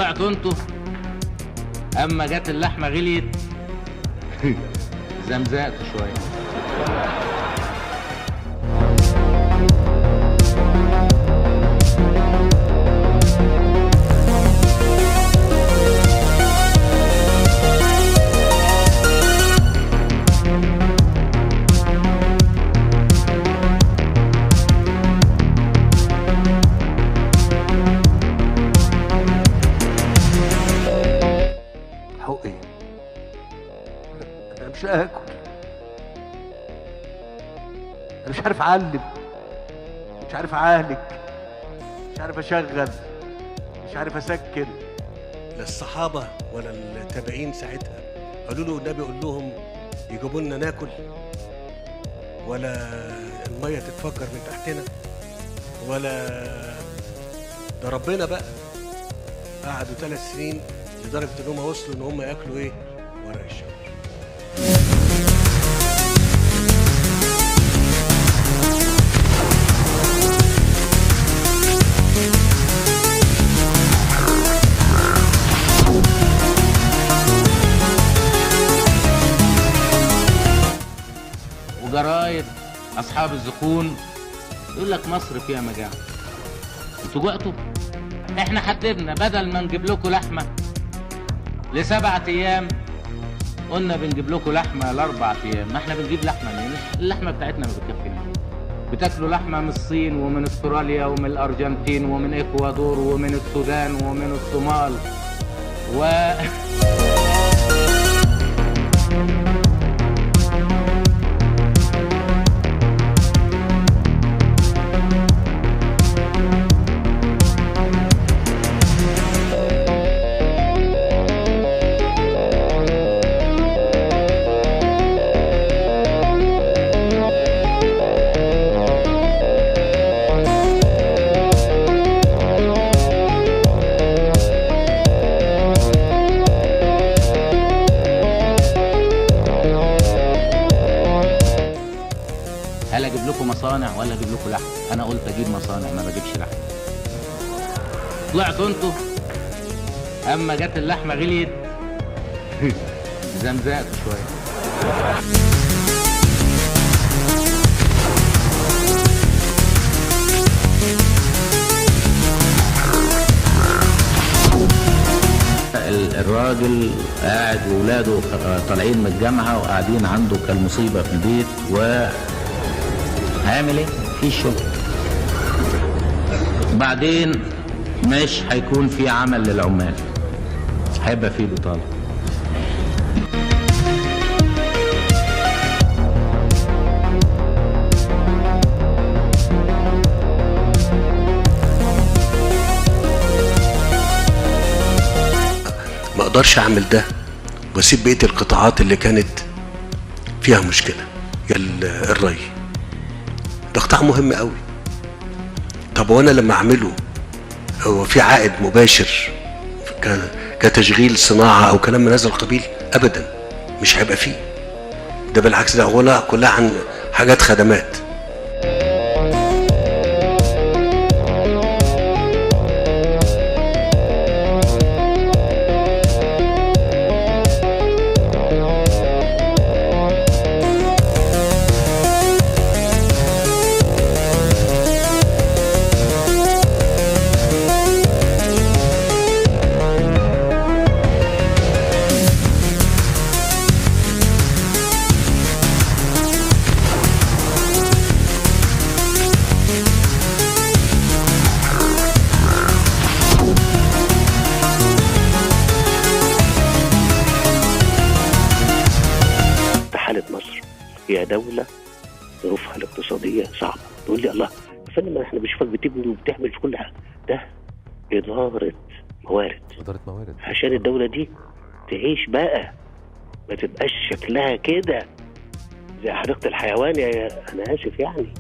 طلعتوا انتوا، اما جت اللحمه غليت زمزقتوا شويه. حقي انا مش هاكل، انا مش عارف اعلم، مش عارف اعالج، مش عارف اشغل، مش عارف اسكن. لا الصحابه ولا التابعين ساعتها قالوا له النبي قول لهم يجيبوا لنا ناكل، ولا الميه تتفجر من تحتنا، ولا ده ربنا بقى قعدوا 3 سنين لدرجه ان هم وصلوا ان هم ياكلوا ايه؟ ورق الشجر. وجرايد اصحاب الزقون يقول لك مصر فيها مجاعه. انتوا جوعتوا؟ احنا حددنا بدل ما نجيب لكم لحمه ل7 ايام، قلنا بنجيب لكم لحمه ل4 ايام. ما احنا بنجيب لحمه منين؟ اللحمه بتاعتنا ما بتكفينا. بتاكلوا لحمه من الصين ومن استراليا ومن الارجنتين ومن اكوادور ومن السودان ومن الصومال هل اجيب لكم مصانع ولا اجيب لكم لحم؟ انا قلت اجيب مصانع ما بجيبش لحم. طلعتوا انتوا، اما جت اللحمه غليت زمزقتوا شويه. الراجل قاعد وولاده طالعين من الجامعه وقاعدين عنده كالمصيبه في البيت، هيعمل ايه؟ في شغل. بعدين مش هيكون في عمل للعمال، هيبقى في بطاله. ما اقدرش اعمل ده واسيب بقيه القطاعات اللي كانت فيها مشكله. الري ده قطاع مهم قوي. طب وانا لما اعمله هو في عائد مباشر كتشغيل صناعه او كلام من هذا القبيل؟ ابدا، مش هيبقى فيه. ده بالعكس، ده هو كلها عن حاجات خدمات. مصر هي دولة ظروفها الاقتصادية صعبة. تقول لي الله يا فندم احنا بنشوفك بتبني وبتعمل في كل حاجة. ده إدارة موارد عشان الدولة دي تعيش بقى، ما تبقاش شكلها كده زي حديقة الحيوان. أنا آسف يعني.